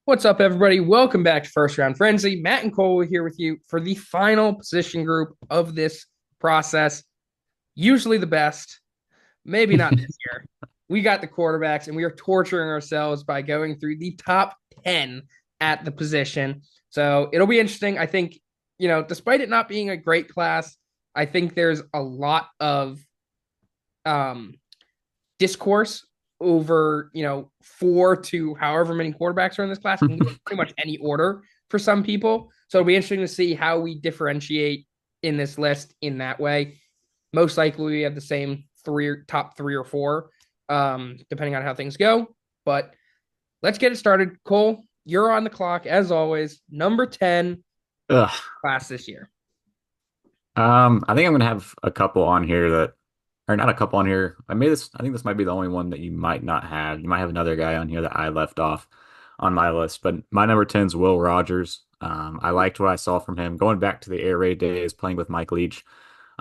What's up, everybody? Welcome back to First Round Frenzy. Matt and Cole are here with you for the final position group of this process. Usually the best, maybe not this year. We got the quarterbacks, and we are torturing ourselves by going through the top 10 at the position. So it'll be interesting. I think, despite it not being a great class, I think there's a lot of um, discourse over, 4 to however many quarterbacks are in this class can go in pretty much any order for some people. So it'll be interesting to see how we differentiate in this list in that way. Most likely we have the same top three or four, depending on how things go. But let's get it started. Cole, you're on the clock as always. Number 10 Ugh. class this year. I think I'm gonna have a couple on here or not a couple on here. I think this might be the only one that you might not have. You might have another guy on here that I left off on my list, but my number 10 is Will Rogers. I liked what I saw from him going back to the air raid days, playing with Mike Leach,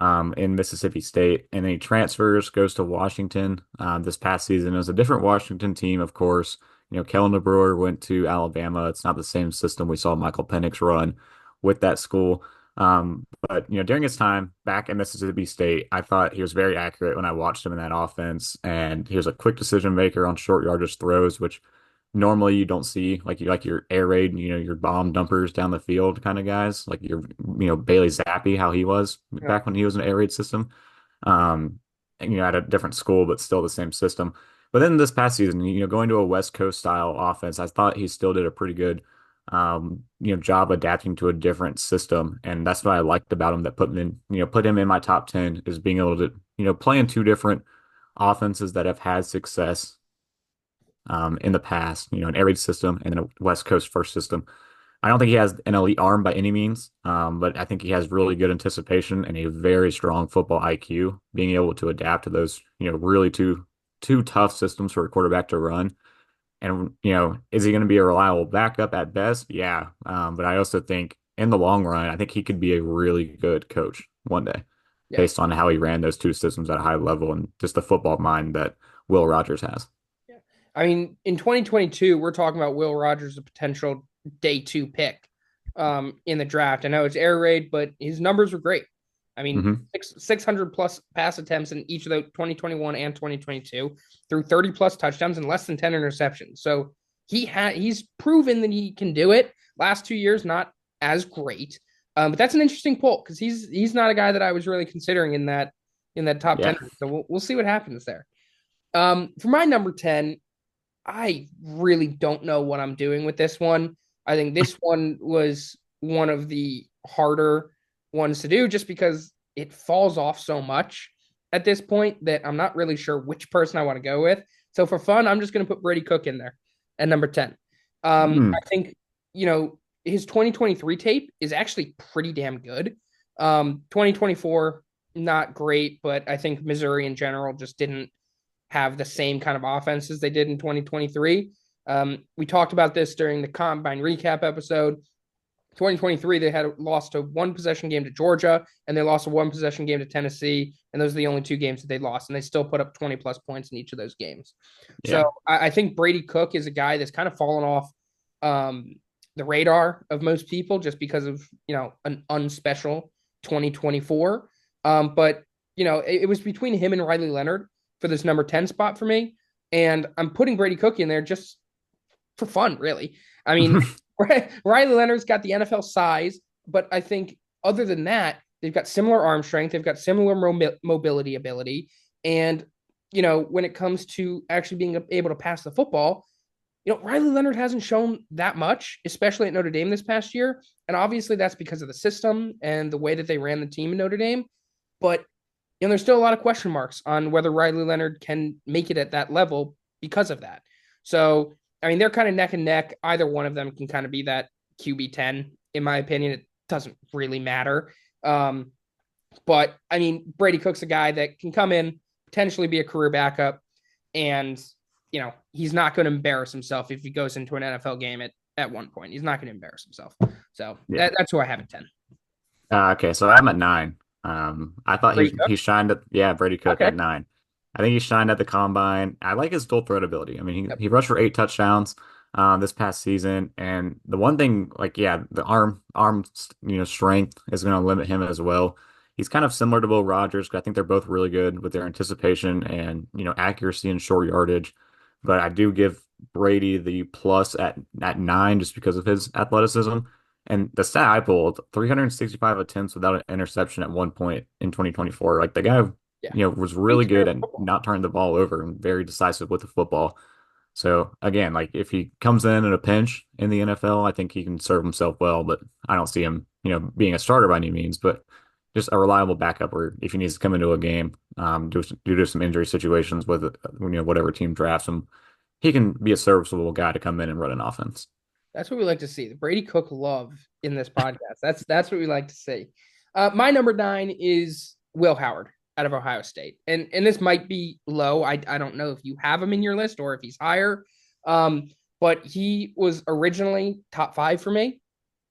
in Mississippi State, and then he transfers, goes to Washington, this past season. It was a different Washington team, of course. Kellen DeBoer went to Alabama. It's not the same system we saw Michael Penix run with that school. But during his time back in Mississippi State, I thought he was very accurate when I watched him in that offense, and he was a quick decision maker on short yardage throws, which normally you don't see, like your air raid, your bomb dumpers down the field kind of guys, like your Bailey Zappi, how he was Yeah. back when he was an air raid system. And at a different school, but still the same system. But then this past season, going to a West Coast style offense, I thought he still did a pretty good job adapting to a different system. And that's what I liked about him that put him in my top 10 is being able to, play in two different offenses that have had success in the past, an air raid system and then a West Coast first system. I don't think he has an elite arm by any means, but I think he has really good anticipation and a very strong football IQ, being able to adapt to those, really two tough systems for a quarterback to run. And, is he going to be a reliable backup at best? Yeah. But I also think in the long run, I think he could be a really good coach one day Yeah. based on how he ran those two systems at a high level and just the football mind that Will Rogers has. Yeah. I mean, in 2022, we're talking about Will Rogers, a potential day two pick in the draft. I know it's air raid, but his numbers were great. I mean, Hmm. 600 plus pass attempts in each of the 2021 and 2022, through 30 plus touchdowns and less than 10 interceptions. So he's proven that he can do it. Last 2 years, not as great. But that's an interesting poll because he's not a guy that I was really considering in that top 10. Yeah. So we'll see what happens there. For my number 10, I really don't know what I'm doing with this one. I think this one was one of the harder ones to do just because it falls off so much at this point that I'm not really sure which person I want to go with. So for fun, I'm just going to put Brady Cook in there at number 10. Hmm. I think, his 2023 tape is actually pretty damn good. 2024, not great, but I think Missouri in general just didn't have the same kind of offenses they did in 2023. We talked about this during the combine recap episode. 2023, they had lost a one possession game to Georgia, and they lost a one possession game to Tennessee, and those are the only two games that they lost, and they still put up 20 plus points in each of those games. So Yeah. I think Brady Cook is a guy that's kind of fallen off the radar of most people just because of an unspecial 2024. But it was between him and Riley Leonard for this number 10 spot for me. And I'm putting Brady Cook in there just for fun, really. I mean, Riley Leonard's got the NFL size, but I think other than that, they've got similar arm strength, they've got similar mobility ability. And, when it comes to actually being able to pass the football, Riley Leonard hasn't shown that much, especially at Notre Dame this past year. And obviously that's because of the system and the way that they ran the team in Notre Dame. But there's still a lot of question marks on whether Riley Leonard can make it at that level because of that. So, I mean, they're kind of neck and neck. Either one of them can kind of be that QB 10, in my opinion. It doesn't really matter. But I mean, Brady Cook's a guy that can come in, potentially be a career backup, and he's not going to embarrass himself if he goes into an NFL game at one point. He's not going to embarrass himself. So Yeah. that's who I have at 10. Okay, so I'm at nine. I thought Brady he Cook. shined at Brady Cook Okay. at nine. I think he shined at the combine. I like his dual threat ability. I mean, Yep. he rushed for 8 touchdowns. this past season. And the one thing, like, yeah, the arm, strength is going to limit him as well. He's kind of similar to Will Rogers. I think they're both really good with their anticipation and, accuracy and short yardage. But I do give Brady the plus at 9 just because of his athleticism. And the stat I pulled, 365 attempts without an interception at one point in 2024. Like the guy, Yeah. was really Takes care good of at football. not turning the ball over and very decisive with the football. So again, like if he comes in a pinch in the NFL, I think he can serve himself well, but I don't see him, being a starter by any means, but just a reliable backup where if he needs to come into a game, due to some injury situations with, whatever team drafts him, he can be a serviceable guy to come in and run an offense. That's what we like to see. The Brady Cook love in this podcast. That's what we like to see. My number 9 is Will Howard out of Ohio State, and this might be low. I don't know if you have him in your list or if he's higher. But he was originally top 5 for me,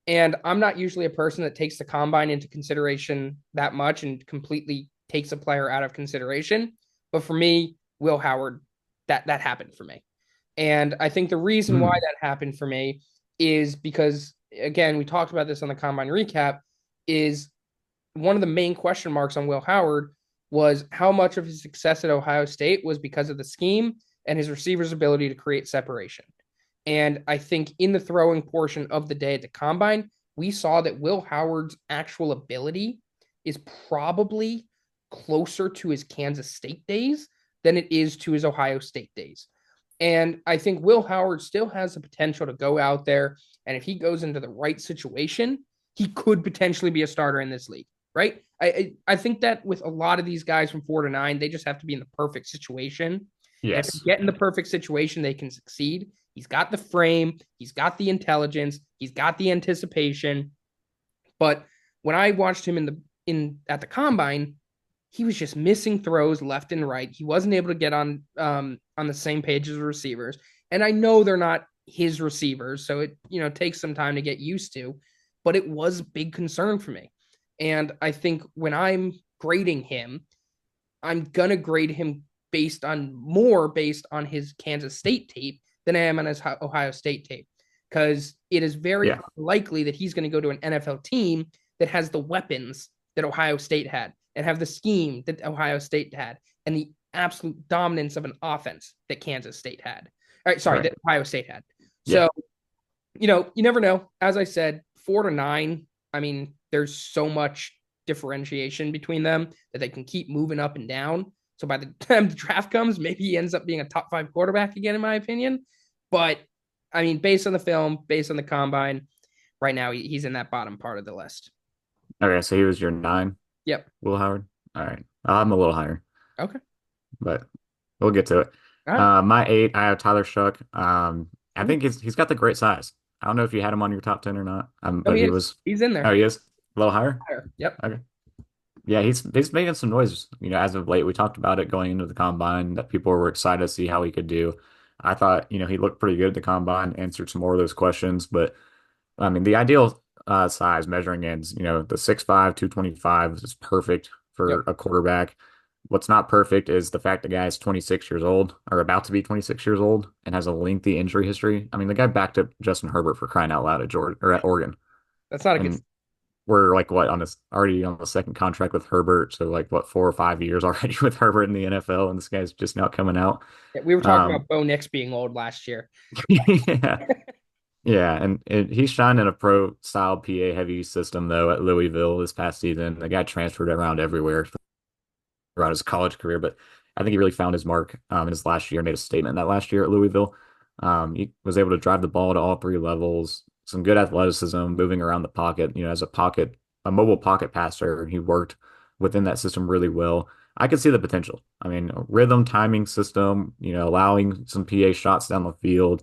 and I'm not usually a person that takes the combine into consideration that much and completely takes a player out of consideration. But for me, Will Howard, that happened for me. And I think the reason why Hmm. that happened for me is because, again, we talked about this on the combine recap, is one of the main question marks on Will Howard was how much of his success at Ohio State was because of the scheme and his receivers' ability to create separation. And I think in the throwing portion of the day at the combine, we saw that Will Howard's actual ability is probably closer to his Kansas State days than it is to his Ohio State days. And I think Will Howard still has the potential to go out there. And if he goes into the right situation, he could potentially be a starter in this league, right? I think that with a lot of these guys from 4 to 9, they just have to be in the perfect situation. And if they Yes. get in the perfect situation, they can succeed. He's got the frame, he's got the intelligence, he's got the anticipation. But when I watched him in at the combine, he was just missing throws left and right. He wasn't able to get on the same page as the receivers. And I know they're not his receivers, so it takes some time to get used to, but it was a big concern for me. And I think when I'm grading him, I'm gonna grade him based on his Kansas State tape than I am on his Ohio State tape. Because it is very Yeah. likely that he's going to go to an NFL team that has the weapons that Ohio State had and have the scheme that Ohio State had and the absolute dominance of an offense that Kansas State had. All right, sorry, Right. that Ohio State had. Yeah. So, you never know. As I said, 4 to 9, I mean, there's so much differentiation between them that they can keep moving up and down. So by the time the draft comes, maybe he ends up being a top 5 quarterback again, in my opinion. But I mean, based on the film, based on the combine, right now he's in that bottom part of the list. Okay. So he was your 9, Yep. Will Howard. All right. I'm a little higher, Okay. but we'll get to it. All right. My 8, I have Tyler Shuck. I Mm. think he's got the great size. I don't know if you had him on your top 10 or not, No, but he he is. was. He's in Oh, there. he is a little higher. Higher. Yep. Okay. Yeah, he's making some noise, as of late. We talked about it going into the combine that people were excited to see how he could do. I thought, he looked pretty good at the combine, answered some more of those questions, but I mean, the ideal size measuring ends, the 6'5", 225 is perfect for Yep. a quarterback. What's not perfect is the fact the guy is 26 years old or about to be 26 years old and has a lengthy injury history. I mean, the guy backed up Justin Herbert for crying out loud at Georgia or at Oregon. That's not a good. And we're like what on this already on the second contract with Herbert, so like what 4 or 5 years already with Herbert in the NFL, and this guy's just now coming out. We were talking Um, about Bo Nix being old last year. yeah, yeah, and he shined in a pro style PA heavy system though at Louisville this past season. The guy transferred around everywhere throughout his college career, but I think he really found his mark in his last year, made a statement that last year at Louisville. He was able to drive the ball to all three levels, some good athleticism, moving around the pocket, as a mobile pocket passer. He worked within that system really well. I could see the potential. I mean, rhythm, timing system, allowing some PA shots down the field.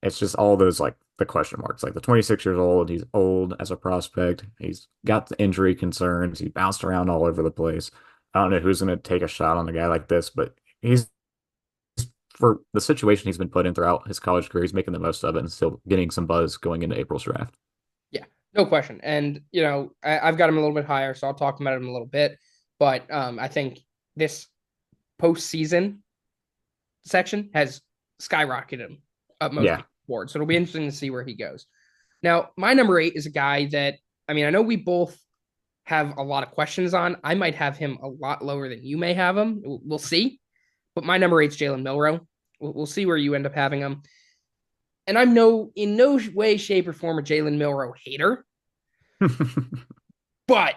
It's just all those like the question marks. Like the 26 years old, he's old as a prospect. He's got the injury concerns. He bounced around all over the place. I don't know who's going to take a shot on a guy like this, but he's for the situation he's been put in throughout his college career, he's making the most of it and still getting some buzz going into April's draft. Yeah, no question. And I've got him a little bit higher, so I'll talk about him a little bit. But I think this postseason section has skyrocketed him up most Yeah. people. board. So it'll be interesting to see where he goes. Now, my number 8 is a guy that, I mean, I know we both have a lot of questions on. I might have him a lot lower than you may have him. We'll see. But my number 8 is Jalen Milroe. We'll see where you end up having him. And I'm in no way, shape, or form a Jalen Milroe hater, but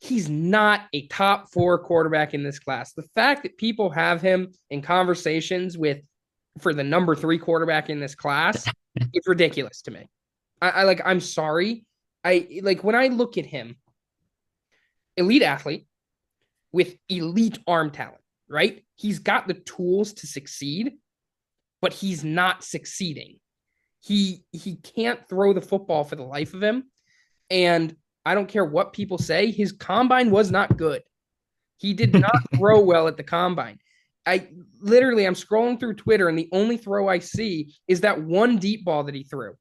he's not a top 4 quarterback in this class. The fact that people have him in conversations with for the number 3 quarterback in this class is ridiculous to me. I'm sorry. I like when I look at him, elite athlete with elite arm talent, right? He's got the tools to succeed, but he's not succeeding. He can't throw the football for the life of him. And I don't care what people say, his combine was not good. He did not throw well at the combine. I'm scrolling through Twitter, and the only throw I see is that one deep ball that he threw.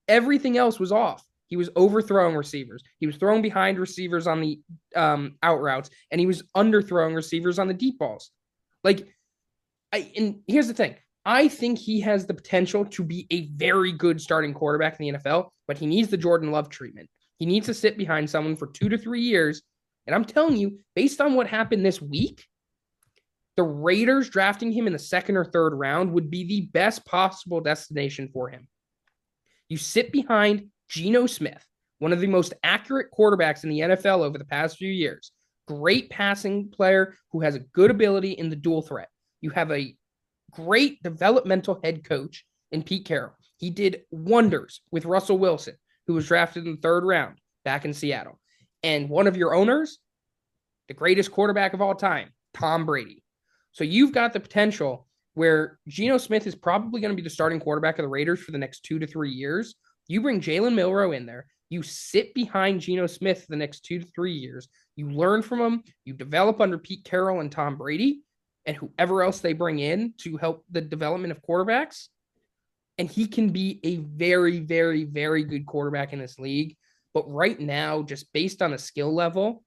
Everything else was off. He was overthrowing receivers. He was throwing behind receivers on the out routes, and he was underthrowing receivers on the deep balls. And here's the thing. I think he has the potential to be a very good starting quarterback in the NFL, but he needs the Jordan Love treatment. He needs to sit behind someone for 2 to 3 years. And I'm telling you, based on what happened this week, the Raiders drafting him in the 2nd or 3rd round would be the best possible destination for him. You sit behind Geno Smith, one of the most accurate quarterbacks in the NFL over the past few years. Great passing player who has a good ability in the dual threat. You have a great developmental head coach in Pete Carroll. He did wonders with Russell Wilson, who was drafted in the 3rd round back in Seattle. And one of your owners, the greatest quarterback of all time, Tom Brady. So you've got the potential where Geno Smith is probably going to be the starting quarterback of the Raiders for the next 2 to 3 years. You bring Jalen Milroe in there. You sit behind Geno Smith for the next 2 to 3 years. You learn from him. You develop under Pete Carroll and Tom Brady and whoever else they bring in to help the development of quarterbacks. And he can be a very, very, very good quarterback in this league. But right now, just based on the skill level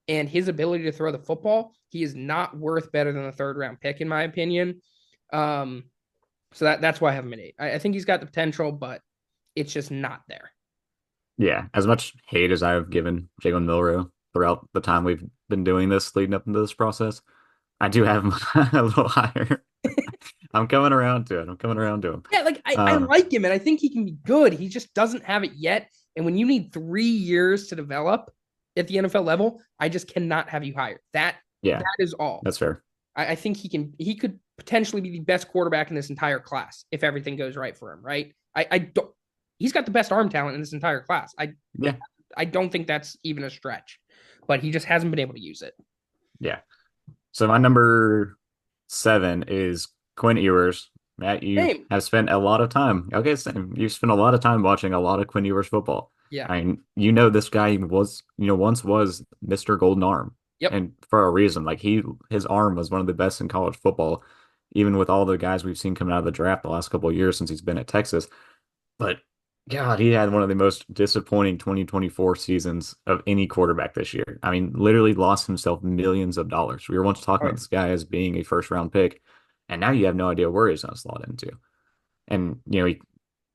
and his ability to throw the football, he is not worth better than a 3rd round pick, in my opinion. So that's why I have him at 8. I think he's got the potential, but it's just not there. Yeah, as much hate as I've given Jalen Milroe throughout the time we've been doing this, leading up into this process, I do have him a little higher. I'm coming around to it. I'm coming around to him. Yeah, I like him, and I think he can be good. He just doesn't have it yet. And when you need 3 years to develop at the NFL level, I just cannot have you higher. That is all. That's fair. I think he could potentially be the best quarterback in this entire class if everything goes right for him, right? I don't he's got the best arm talent in this entire class. I don't think that's even a stretch, but he just hasn't been able to use it. Yeah. So my number 7 is Quinn Ewers. Matt, you have spent a lot of time. Okay, same. You've spent a lot of time watching a lot of Quinn Ewers football. Yeah. I mean, this guy was, once was Mr. Golden Arm. Yep. And for a reason. Like his arm was one of the best in college football, even with all the guys we've seen coming out of the draft the last couple of years since he's been at Texas. But God, he had one of the most disappointing 2024 seasons of any quarterback this year. I mean, literally lost himself millions of dollars. We were once talking about this guy as being a 1st round pick, and now you have no idea where he's going to slot into. And, he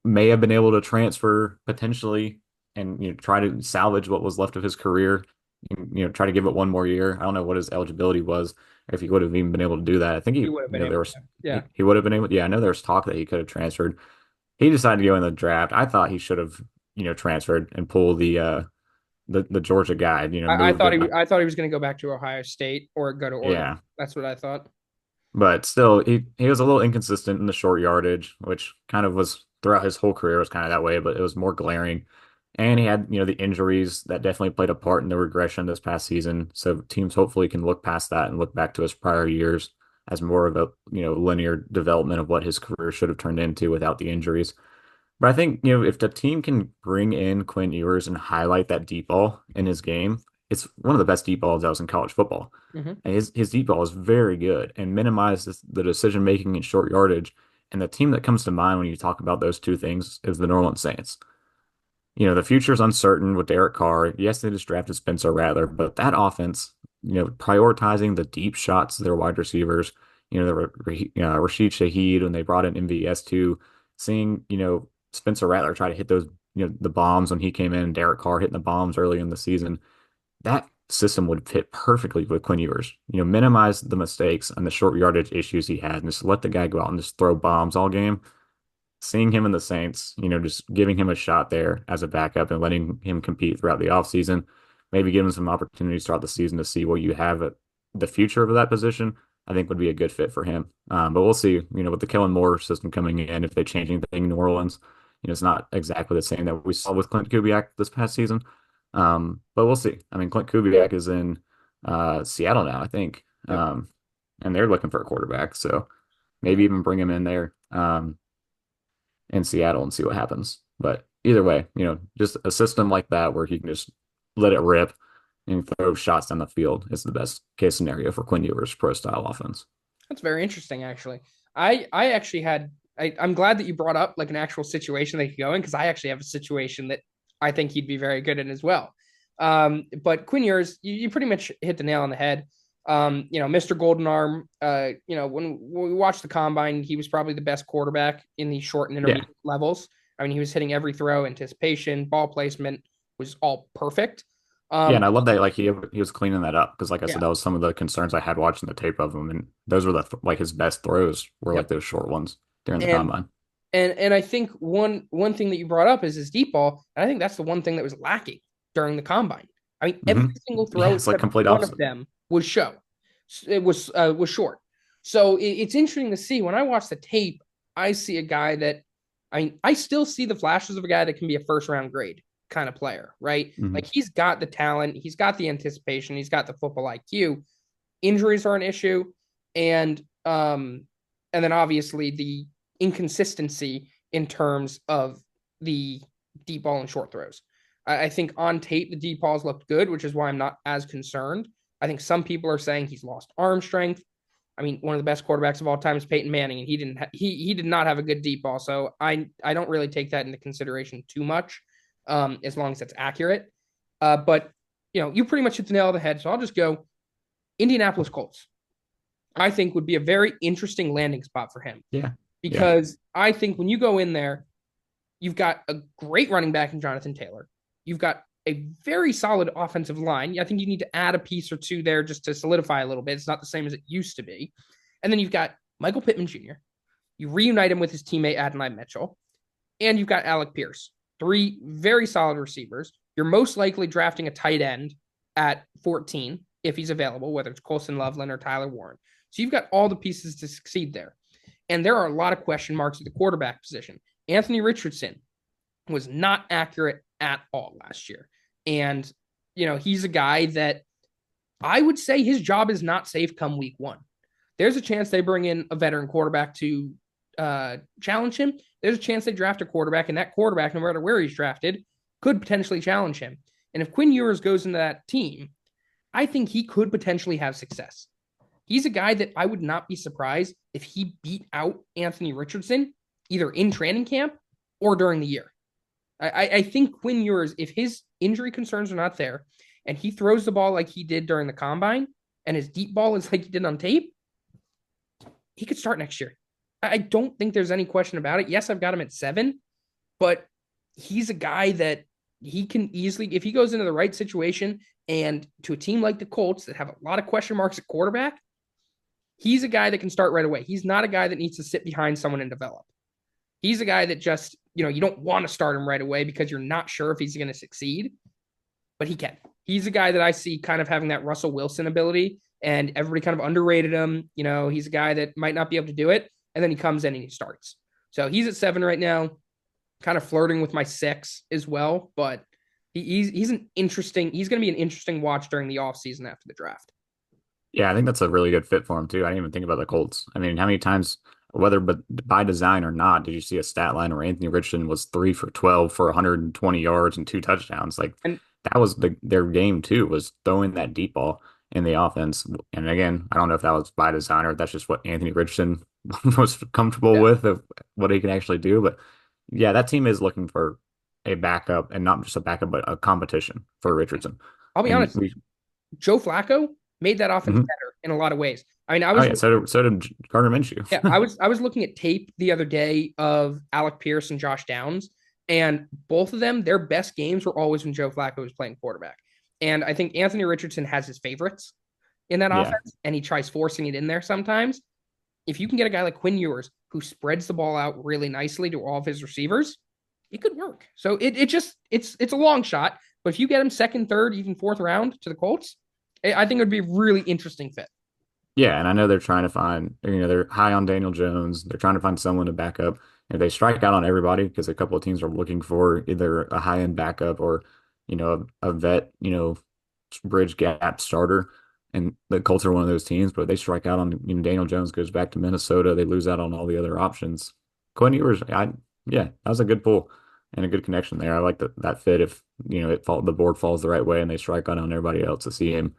may have been able to transfer potentially and, try to salvage what was left of his career, and, try to give it one more year. I don't know what his eligibility was, or if he would have even been able to do that. I think he would have been able to. Yeah. He would have been able. Yeah, I know there was talk that he could have transferred. He decided to go in the draft. I thought he should have, transferred and pull the Georgia guy. I thought he was going to go back to Ohio State or go to Oregon. Yeah, that's what I thought. But still, he was a little inconsistent in the short yardage, which kind of was throughout his whole career was kind of that way, but it was more glaring. And he had, the injuries that definitely played a part in the regression this past season. So teams hopefully can look past that and look back to his prior years as more of a, linear development of what his career should have turned into without the injuries. But I think, if the team can bring in Quinn Ewers and highlight that deep ball in his game, it's one of the best deep balls that was in college football. Mm-hmm. And his deep ball is very good and minimizes the decision making in short yardage. And the team that comes to mind when you talk about those two things is the New Orleans Saints. The future is uncertain with Derek Carr. Yes, they just drafted Spencer Rattler, but that offense, prioritizing the deep shots to their wide receivers, Rashid Shaheed when they brought in MVS too. seeing, Spencer Rattler try to hit those, the bombs when he came in, Derek Carr hitting the bombs early in the season, that system would fit perfectly with Quinn Ewers. Minimize the mistakes and the short yardage issues he had, and just let the guy go out and just throw bombs all game. Seeing him in the Saints, just giving him a shot there as a backup and letting him compete throughout the offseason, maybe give him some opportunities throughout the season to see what you have at the future of that position, I think would be a good fit for him. But we'll see, with the Kellen Moore system coming in, if they change anything in New Orleans, it's not exactly the same that we saw with Clint Kubiak this past season. But we'll see. I mean, Clint Kubiak is in Seattle now, I think. Yep. And they're looking for a quarterback. So maybe even bring him in there. In Seattle and see what happens. But either way, just a system like that where he can just let it rip and throw shots down the field is the best case scenario for Quinn Ewers' pro style offense. That's very interesting, actually. I actually had I'm glad that you brought up like an actual situation they could go in because I actually have a situation that I think he'd be very good in as well. But Quinn Ewers, you pretty much hit the nail on the head. Mr. Golden Arm, when we watched the combine, he was probably the best quarterback in the short and Yeah. intermediate levels. I mean, he was hitting every throw, anticipation, ball placement was all perfect. Yeah, and Um, I love that he was cleaning that up because like I said, yeah. that was some of the concerns I had watching the tape of him, and those were like his best throws were like Yep. those short ones during the And combine. and I think one thing that you brought up is his deep ball. And I think that's the one thing that was lacking during the combine. I mean, every single Yeah, throw it's like except complete one of opposite. them was show. It was short. So it's interesting to see when I watch the tape. I see a guy that I still see the flashes of a guy that can be a first round grade kind of player, right? Hmm. Like he's got the talent, he's got the anticipation, he's got the football IQ. Injuries are an issue, and and then obviously the inconsistency in terms of the deep ball and short throws. I think on tape the deep balls looked good, which is why I'm not as concerned. I think some people are saying he's lost arm strength. I mean, one of the best quarterbacks of all time is Peyton Manning, and he did not have a good deep ball. So I don't really take that into consideration too much, as long as it's accurate. But you pretty much hit the nail on the head. So I'll just go Indianapolis Colts. I think would be a very interesting landing spot for him Yeah, yeah, because I think when you go in there, you've got a great running back in Jonathan Taylor. You've got a very solid offensive line. I think you need to add a piece or two there just to solidify a little bit. It's not the same as it used to be. And then you've got Michael Pittman Jr. You reunite him with his teammate Adonai Mitchell, and you've got Alec Pierce. Three very solid receivers. You're most likely drafting a tight end at 14 if he's available, whether it's Colson Loveland or Tyler Warren. So you've got all the pieces to succeed there. And there are a lot of question marks at the quarterback position. Anthony Richardson was not accurate at all last year. And, he's a guy that I would say his job is not safe come week one. There's a chance they bring in a veteran quarterback to challenge him. There's a chance they draft a quarterback, and that quarterback, no matter where he's drafted, could potentially challenge him. And if Quinn Ewers goes into that team, I think he could potentially have success. He's a guy that I would not be surprised if he beat out Anthony Richardson either in training camp or during the year. I think Quinn Ewers, if his injury concerns are not there and he throws the ball like he did during the combine and his deep ball is like he did on tape, he could start next year. I don't think there's any question about it. Yes, I've got him at 7, but he's a guy that he can easily, if he goes into the right situation and to a team like the Colts that have a lot of question marks at quarterback, he's a guy that can start right away. He's not a guy that needs to sit behind someone and develop. He's a guy that just, you don't want to start him right away because you're not sure if he's going to succeed, but he can. He's a guy that I see kind of having that Russell Wilson ability, and everybody kind of underrated him. He's a guy that might not be able to do it, and then he comes in and he starts. So he's at 7 right now, kind of flirting with my 6 as well, but he's an interesting, he's going to be an interesting watch during the offseason after the draft. yeah. I think that's a really good fit for him too. I didn't even think about the Colts. I mean, how many times, whether but by design or not, did you see a stat line where Anthony Richardson was 3 for 12 for 120 yards and 2 touchdowns? Like And that was their game too, was throwing that deep ball in the offense. And again, I don't know if that was by design or if that's just what Anthony Richardson was comfortable yeah, with of what he can actually do. But yeah, that team is looking for a backup and not just a backup, but a competition for Richardson. I'll be And honest, we, Joe Flacco made that offense mhm. better in a lot of ways. I mean, I Oh was yeah, so did Gardner Minshew. yeah, I was looking at tape the other day of Alec Pierce and Josh Downs, and both of them, their best games were always when Joe Flacco was playing quarterback. And I think Anthony Richardson has his favorites in that Yeah. offense, and he tries forcing it in there sometimes. If you can get a guy like Quinn Ewers who spreads the ball out really nicely to all of his receivers, it could work. So it's a long shot, but if you get him second, third, even fourth round to the Colts, I think it would be a really interesting fit. Yeah, and I know they're trying to find, they're high on Daniel Jones. They're trying to find someone to back up. If they strike out on everybody, because a couple of teams are looking for either a high-end backup or, a vet, bridge gap starter. And the Colts are one of those teams, but they strike out on, Daniel Jones goes back to Minnesota. They lose out on all the other options. Quinn Ewers, yeah, that was a good pull and a good connection there. I like that fit if, the board falls the right way and they strike out on everybody else to see him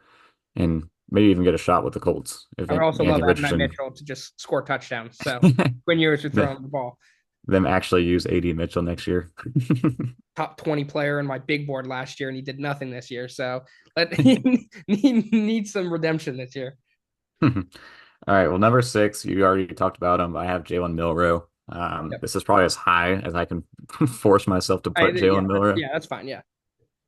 and maybe even get a shot with the Colts if I would also love Anthony Adonai Richardson Mitchell to just score touchdowns. So Quinn Ewers would throw him the ball. them actually use AD Mitchell next year. Top 20 player in my big board last year, and he did nothing this year. So he needs some redemption this year. All right. Well, number six, you already talked about him. I have Jalen Milrow. Yep. This is probably as high as I can force myself to put Yeah, Jalen Milrow. that's fine. Yeah.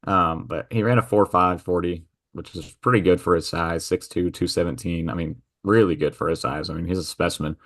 But he ran a 4.5 40, which is pretty good for his size, 6'2", 217. I mean, really good for his size. I mean, he's a specimen.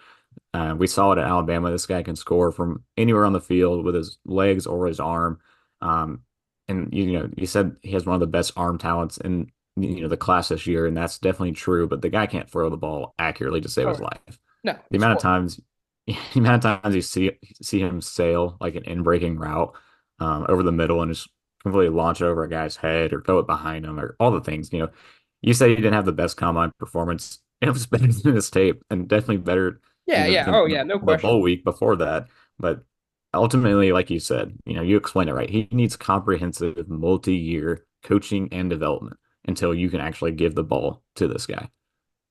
We saw it at Alabama. This guy can score from anywhere on the field with his legs or his arm. Um, and you said he has one of the best arm talents in the class this year, and that's definitely true. But the guy can't throw the ball accurately to save Oh, his life. no, The it's amount of horrible. times, the amount of times you see him sail like an in-breaking route over the middle and just completely launch over a guy's head or throw it behind him or all the things. You say you didn't have the best combine performance. It was better than this tape and definitely better, Yeah, yeah. than Oh, the, yeah. No the question. bowl week before that. But ultimately, like you said, you explained it right. He needs comprehensive multi-year coaching and development until you can actually give the ball to this guy.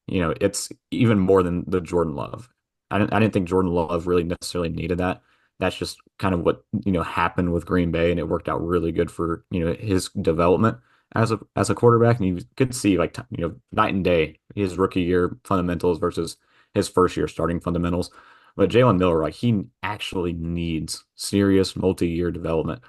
It's even more than the Jordan Love. I didn't think Jordan Love really necessarily needed that. That's just kind of what, happened with Green Bay, and it worked out really good for, his development as a quarterback. And you could see like, night and day his rookie year fundamentals versus his first year starting fundamentals. But Jalen Miller, like he actually needs serious multi-year development.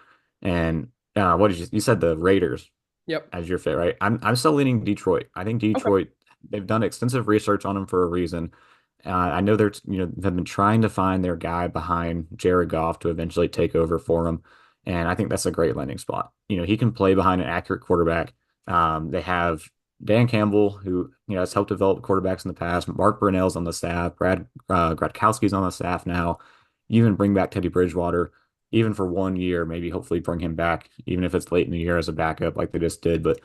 And what did you said the Raiders Yep. as your fit, right? I'm still leaning Detroit. I think Okay. Detroit, they've done extensive research on him for a reason. I know they've been trying to find their guy behind Jared Goff to eventually take over for him, and I think that's a great landing spot. He can play behind an accurate quarterback. They have Dan Campbell, who has helped develop quarterbacks in the past. Mark Brunell's on the staff. Brad Gradkowski's on the staff now. You even bring back Teddy Bridgewater, even for 1 year, maybe hopefully bring him back, even if it's late in the year as a backup, like they just did. But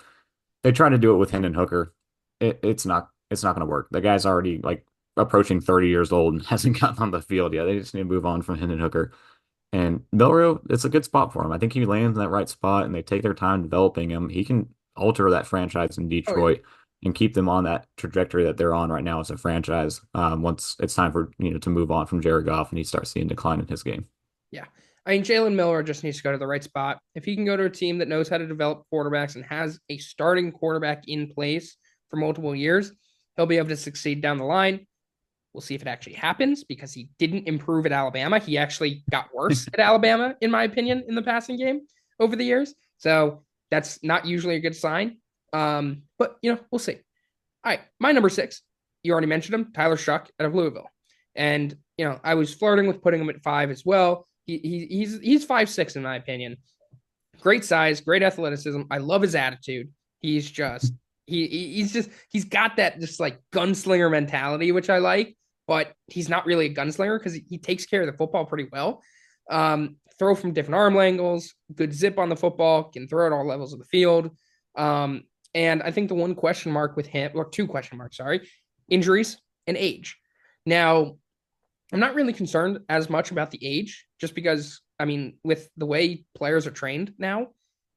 they try to do it with Hendon Hooker. It's not going to work. The guy's already like approaching 30 years old and hasn't gotten on the field yet. They just need to move on from Hendon Hooker. And Milrow, it's a good spot for him. I think he lands in that right spot and they take their time developing him. He can alter that franchise in Oh, yeah. Detroit and keep them on that trajectory that they're on right now as a franchise. Once it's time for to move on from Jared Goff and he starts seeing decline in his game. Yeah. I mean, Jalen Miller just needs to go to the right spot. If he can go to a team that knows how to develop quarterbacks and has a starting quarterback in place for multiple years, he'll be able to succeed down the line. We'll see if it actually happens because he didn't improve at Alabama. He actually got worse at Alabama, in my opinion, in the passing game over the years. So that's not usually a good sign. But we'll see. All right, my number six. You already mentioned him, Tyler Shuck out of Louisville, and I was flirting with putting him at 5 as well. He's 5'6" in my opinion. Great size, great athleticism. I love his attitude. He's just he's got that just like gunslinger mentality, which I like. But he's not really a gunslinger because he takes care of the football pretty well. Throw from different arm angles, good zip on the football, can throw at all levels of the field. And I think the one question mark with him, or two question marks, sorry, injuries and age. Now, I'm not really concerned as much about the age, just because, I mean, with the way players are trained now,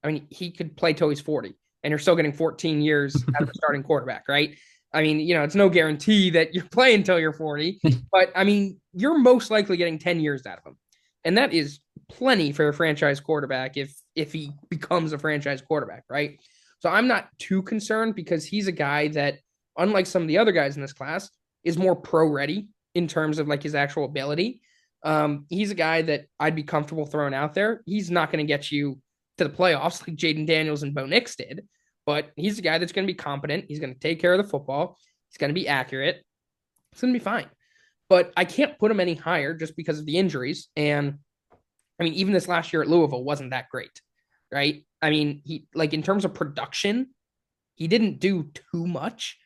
I mean, he could play till he's 40, and you're still getting 14 years out of a starting quarterback, right? I mean, it's no guarantee that you're playing until you're 40, but I mean, you're most likely getting 10 years out of him. And that is plenty for a franchise quarterback if he becomes a franchise quarterback, right? So I'm not too concerned because he's a guy that, unlike some of the other guys in this class, is more pro ready in terms of like his actual ability. He's a guy that I'd be comfortable throwing out there. He's not going to get you to the playoffs like Jaden Daniels and Bo Nix did, but he's a guy that's going to be competent. He's going to take care of the football. He's going to be accurate. It's going to be fine. But I can't put him any higher just because of the injuries. And I mean, even this last year at Louisville wasn't that great, right? I mean, he like in terms of production, he didn't do too much.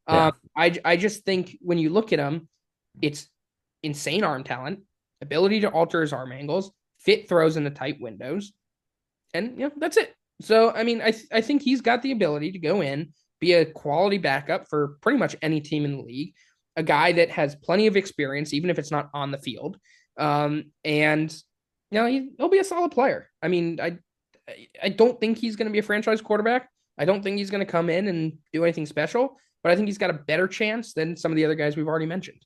Yeah. I just think when you look at him, it's insane arm talent, ability to alter his arm angles, fit throws in the tight windows, and that's it. So I mean, I think he's got the ability to go in, be a quality backup for pretty much any team in the league. A guy that has plenty of experience, even if it's not on the field, and he'll be a solid player. I mean, I don't think he's going to be a franchise quarterback. I don't think he's going to come in and do anything special, but I think he's got a better chance than some of the other guys we've already mentioned.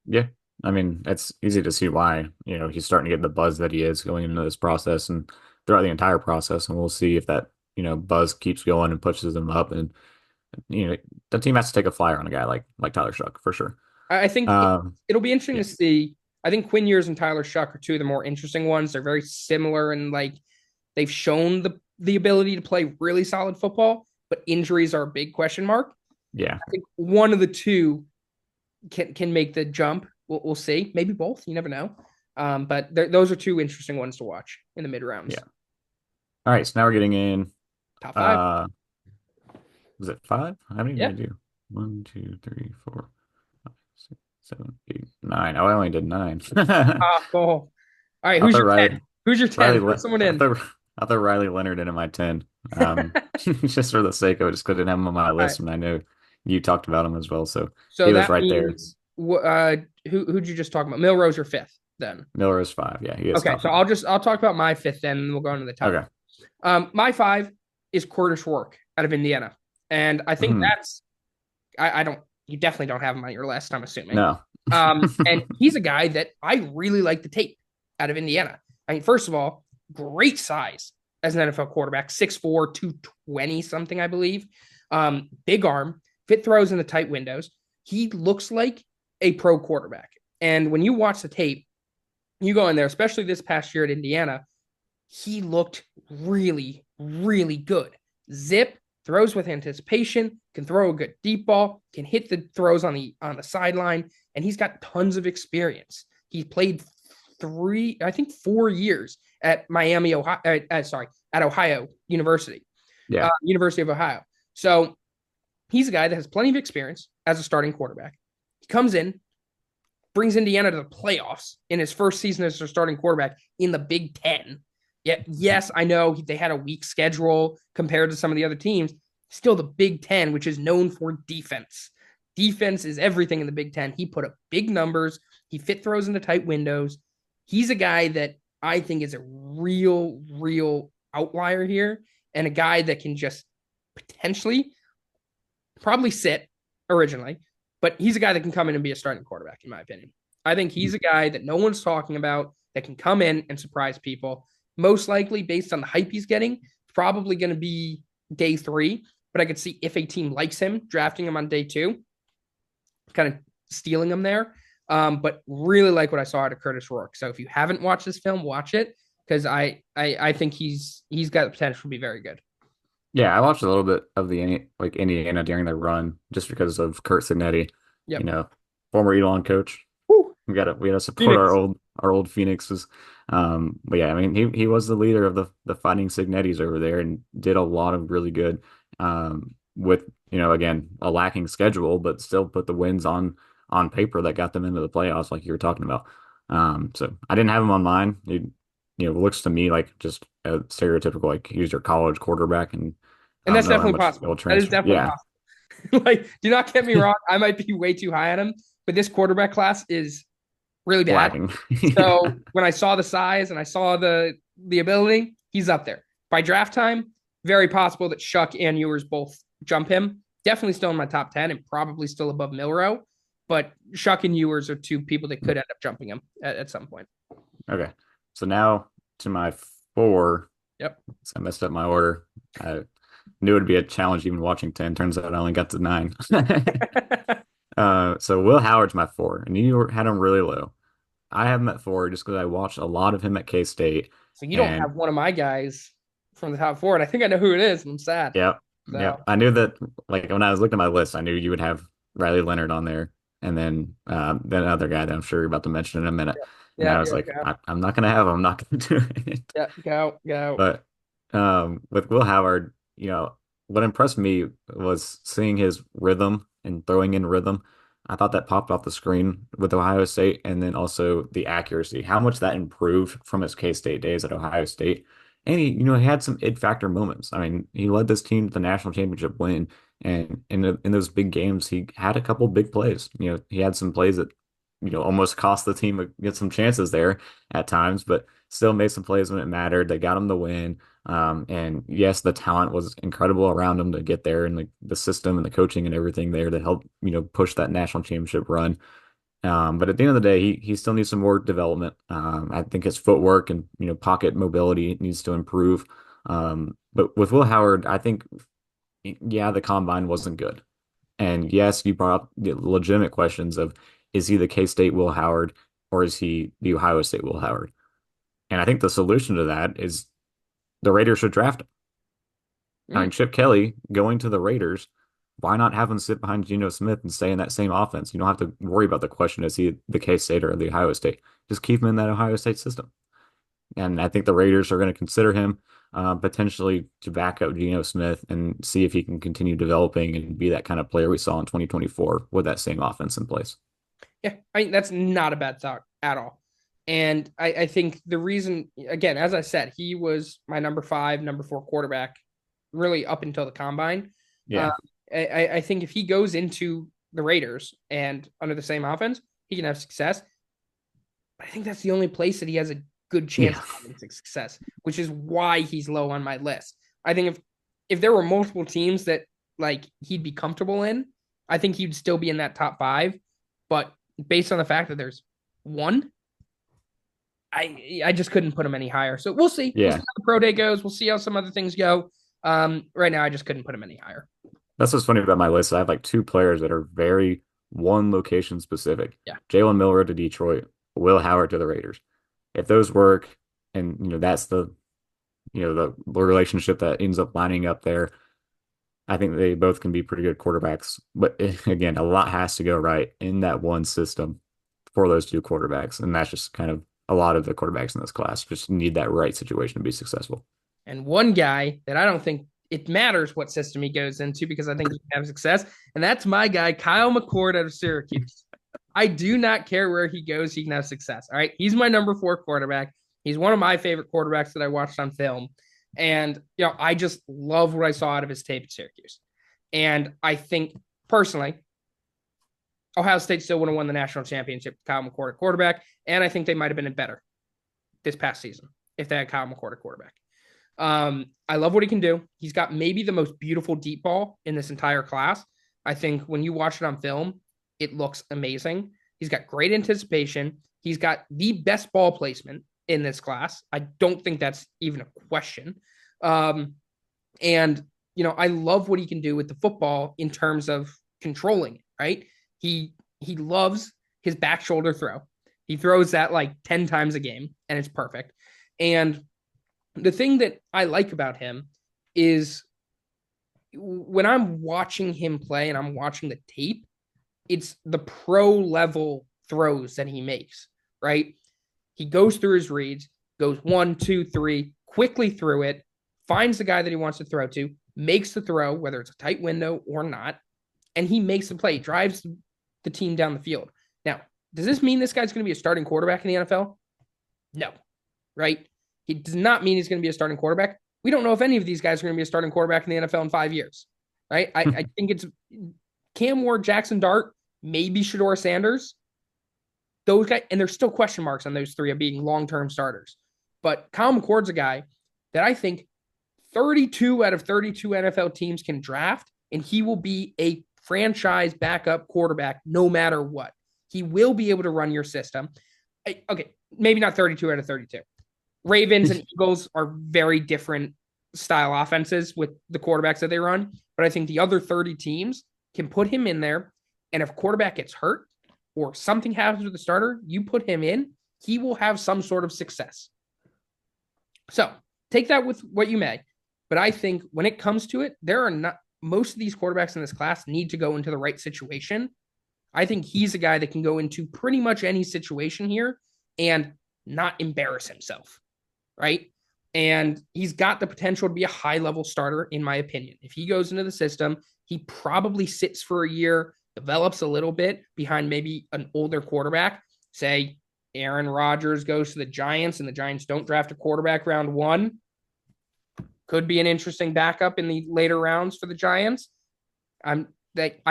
Yeah. I mean, it's easy to see why, he's starting to get the buzz that he is going into this process and throughout the entire process. And we'll see if that, buzz keeps going and pushes him up. And, you know, the team has to take a flyer on a guy like Tyler Shuck for sure. I think Um, it'll be interesting yeah. to see. I think Quinn Ewers and Tyler Shuck are two of the more interesting ones. They're very similar and like they've shown the ability to play really solid football, but injuries are a big question mark. Yeah. I think one of the two can make the jump. We'll see. Maybe both. You never know. But those are two interesting ones to watch in the mid rounds. Yeah. All right. So now we're getting in. Top five. Uh, was it five? How many did I Yeah. do? One, two, three, four, five, six, seven, eight, nine. Oh, I only did nine. Cool. All right. I Who's thought your 10? Who's your 10? Put someone I in. thought Riley Leonard in my 10. Just for the sake of it, just couldn't have him on my All right. list, and I know you talked about him as well, so So he was that right there. means who'd you just talk about? Milrose or fifth then? Miller is five. Yeah, he is Okay, top so five. I'll talk about my fifth then, and we'll go into the top. Okay. My five is Curtis Rourke out of Indiana, and I think Mhm. that's I don't you definitely don't have him on your list, I'm assuming. No. And he's a guy that I really like the tape out of Indiana. I mean, first of all, great size as an NFL quarterback, 6'4", 220 something, I believe. Big arm, fit throws in the tight windows. He looks like a pro quarterback. And when you watch the tape, you go in there, especially this past year at Indiana, he looked really, really good. Zip, throws with anticipation, can throw a good deep ball, can hit the throws on the sideline, and he's got tons of experience. He played 4 years at Miami, Ohio. At Ohio University, Yeah. University of Ohio. So he's a guy that has plenty of experience as a starting quarterback. He comes in, brings Indiana to the playoffs in his first season as their starting quarterback in the Big Ten. Yeah, yes, I know they had a weak schedule compared to some of the other teams. Still, the Big Ten, which is known for defense. Defense is everything in the Big Ten. He put up big numbers. He fit throws into tight windows. He's a guy that I think is a real outlier here and a guy that can just potentially probably sit originally, but he's a guy that can come in and be a starting quarterback, in my opinion. I think he's a guy that no one's talking about that can come in and surprise people. Most likely, based on the hype he's getting, probably going to be day 3. But I could see if a team likes him, drafting him on day 2, kind of stealing him there. But really like what I saw out of Curtis Rourke. So if you haven't watched this film, watch it because I think he's got the potential to be very good. Yeah, I watched a little bit of the Indiana during their run just because of Kurt Signetti, you Yep. know, former Elon coach. Woo. We gotta support Phoenix. our old Phoenixes. But yeah, I mean he was the leader of the Fighting Signettis over there and did a lot of really good with again a lacking schedule, but still put the wins on paper that got them into the playoffs like you were talking about. So I didn't have him on mine. He looks to me like just a stereotypical like he's your college quarterback, and I And don't that's know how definitely much possible. he'll That is transfer. definitely Yeah, possible. Like, do not get me wrong. I might be way too high on him, but this quarterback class is really bad. lacking. So when I saw the size and I saw the ability, he's up there. By draft time, very possible that Shuck and Ewers both jump him. Definitely still in my top 10 and probably still above Milrow. But Shuck and Ewers are two people that could end up jumping him at some point. Okay, so now to my four. Yep. So I messed up my order. I knew it'd be a challenge even watching 10. Turns out I only got to 9. So Will Howard's my four, and you had him really low. I have him at four just because I watched a lot of him at K-State, So you don't and have one of my guys from the top four, and I think I know who it is, and I'm sad. yep, So yep. I knew that. Like when I was looking at my list, I knew you would have Riley Leonard on there, and then another guy that I'm sure you're about to mention in a minute. And yeah, I was yeah, like, go, I'm not gonna have him. I'm not gonna do it. yeah, go. But with Will Howard, what impressed me was seeing his rhythm and throwing in rhythm. I thought that popped off the screen with Ohio State, and then also the accuracy, how much that improved from his K-State days at Ohio State. And he had some id factor moments. I mean, he led this team to the national championship win, and in those big games, he had a couple big plays. He had some plays that, almost cost the team get some chances there at times, but still made some plays when it mattered. They got him the win. And yes, the talent was incredible around him to get there, and the system and the coaching and everything there to help, push that national championship run. But at the end of the day, he still needs some more development. I think his footwork and pocket mobility needs to improve. But with Will Howard, I think yeah, the combine wasn't good. And yes, you brought up the legitimate questions of is he the K-State Will Howard or is he the Ohio State Will Howard? And I think the solution to that is the Raiders should draft him. I mean, Mm. Chip Kelly going to the Raiders, why not have him sit behind Geno Smith and stay in that same offense? You don't have to worry about the question, is he the K-State or the Ohio State? Just keep him in that Ohio State system. And I think the Raiders are going to consider him potentially to back up Geno Smith and see if he can continue developing and be that kind of player we saw in 2024 with that same offense in place. Yeah, I mean that's not a bad thought at all. And I think the reason, again, as I said, he was my number five, number four quarterback, really up until the combine. Um, Yeah. I think if he goes into the Raiders and under the same offense, he can have success. But I think that's the only place that he has a good chance Yeah. of having success, which is why he's low on my list. I think if there were multiple teams that like he'd be comfortable in, I think he'd still be in that top five. But based on the fact that there's one, I just couldn't put him any higher. So we'll see. We'll see Yeah. how the pro day goes. We'll see how some other things go. Right now I just couldn't put him any higher. That's what's funny about my list. I have like two players that are very one location specific. Yeah. Jalen Miller to Detroit, Will Howard to the Raiders. If those work, and that's the relationship that ends up lining up there, I think they both can be pretty good quarterbacks. But again, a lot has to go right in that one system for those two quarterbacks, and that's just kind of a lot of the quarterbacks in this class just need that right situation to be successful. And one guy that I don't think it matters what system he goes into because I think he can have success, and that's my guy, Kyle McCord out of Syracuse. I do not care where he goes, he can have success. All right. He's my number four quarterback. He's one of my favorite quarterbacks that I watched on film. And, I just love what I saw out of his tape at Syracuse. And I think personally, Ohio State still would have won the national championship with Kyle McCord at quarterback. And I think they might have been better this past season if they had Kyle McCord at quarterback. I love what he can do. He's got maybe the most beautiful deep ball in this entire class. I think when you watch it on film, it looks amazing. He's got great anticipation. He's got the best ball placement in this class. I don't think that's even a question. And I love what he can do with the football in terms of controlling it, right? He loves his back shoulder throw. He throws that like 10 times a game and it's perfect. And the thing that I like about him is when I'm watching him play and I'm watching the tape, it's the pro level throws that he makes, right? He goes through his reads, goes one, two, three, quickly through it, finds the guy that he wants to throw to, makes the throw, whether it's a tight window or not, and he makes the play, drives the team down the field. Now, does this mean this guy's going to be a starting quarterback in the NFL? No, right? He does not mean he's going to be a starting quarterback. We don't know if any of these guys are going to be a starting quarterback in the NFL in 5 years, right? I think it's Cam Ward, Jackson Dart, maybe Shador Sanders. Those guys, and there's still question marks on those three of being long-term starters. But Kyle McCord's a guy that I think 32 out of 32 NFL teams can draft, and he will be a franchise backup quarterback no matter what. He will be able to run your system. Okay, maybe not 32 out of 32. Ravens and Eagles are very different style offenses with the quarterbacks that they run, but I think the other 30 teams can put him in there And if a quarterback gets hurt or something happens with the starter, you put him in, he will have some sort of success. So take that with what you may. But I think when it comes to it, there are not most of these quarterbacks in this class need to go into the right situation. I think he's a guy that can go into pretty much any situation here and not embarrass himself, right? And he's got the potential to be a high level starter, in my opinion. If he goes into the system, he probably sits for a year, develops a little bit behind maybe an older quarterback. Say Aaron Rodgers goes to the Giants and the Giants don't draft a quarterback round one. Could be an interesting backup in the later rounds for the Giants. I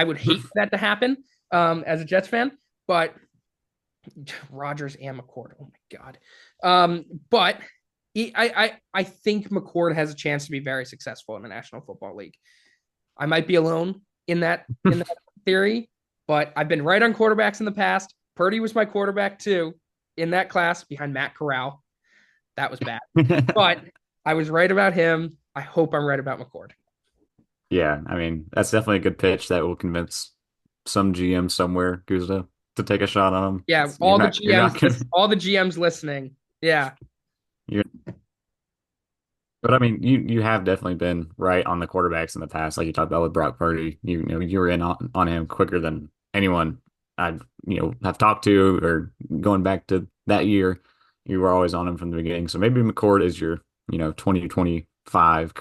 would hate for that to happen as a Jets fan, but Rodgers and McCord. Oh my god. But I think McCord has a chance to be very successful in the National Football League. I might be alone in that theory, but I've been right on quarterbacks in the past. Purdy was my quarterback too in that class behind Matt Corral. That was bad, but I was right about him. I hope I'm right about McCord. Yeah, I mean, that's definitely a good pitch that will convince some GM somewhere who's to take a shot on him. Yeah, You're not gonna all the GMs listening. Yeah, you're but I mean, you have definitely been right on the quarterbacks in the past, like you talked about with Brock Purdy. You know, you were in on him quicker than anyone I've have talked to, or going back to that year, you were always on him from the beginning. So maybe McCord is your 2025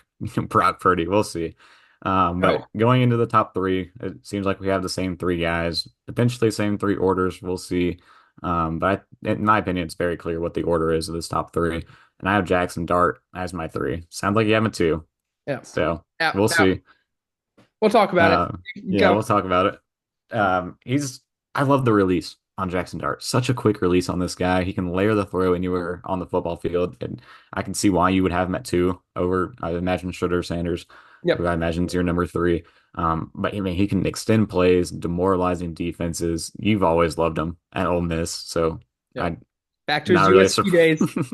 Brock Purdy. We'll see. no, But going into the top three, it seems like we have the same three guys, potentially same three orders. We'll see. But in my opinion, it's very clear what the order is of this top three. And I have Jackson Dart as my three. Sounds like you have it too. yeah, So yeah, we'll yeah. see. We'll talk about it. Yeah, Go. we'll talk about it. I love the release on Jackson Dart. Such a quick release on this guy. He can layer the throw anywhere on the football field. And I can see why you would have him at two over, I imagine, Shedeur Sanders, who Yep. I imagine is your number three. But I mean, he can extend plays, demoralizing defenses. You've always loved him at Ole Miss. So Yep. I Back to his not really a USC surprise. days.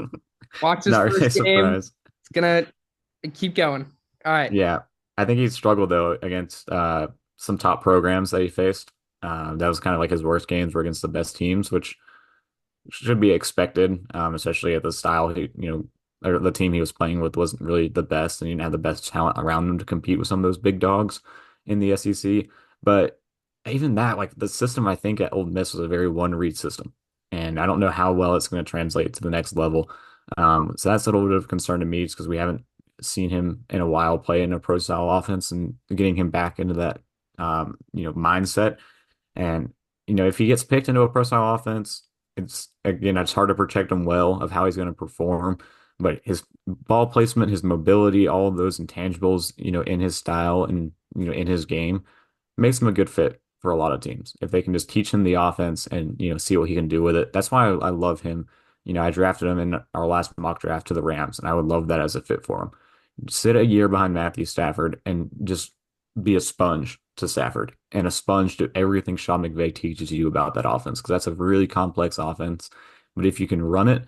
Watch his Not really first a game. surprise. It's gonna keep going. All right. Yeah, I think he struggled though against some top programs that he faced. That was kind of like his worst games were against the best teams, which should be expected, especially at the style or the team he was playing with wasn't really the best, and he didn't have the best talent around him to compete with some of those big dogs in the SEC. But even that, like the system, I think at Ole Miss was a very one read system, and I don't know how well it's going to translate to the next level. So that's a little bit of concern to me, just because we haven't seen him in a while play in a pro style offense, and getting him back into that mindset. And if he gets picked into a pro style offense, it's hard to protect him well of how he's going to perform. But his ball placement, his mobility, all of those intangibles, in his style and in his game, makes him a good fit for a lot of teams. If they can just teach him the offense and see what he can do with it. That's why I love him. I drafted him in our last mock draft to the Rams, and I would love that as a fit for him. Sit a year behind Matthew Stafford and just be a sponge to Stafford and a sponge to everything Sean McVay teaches you about that offense, because that's a really complex offense. But if you can run it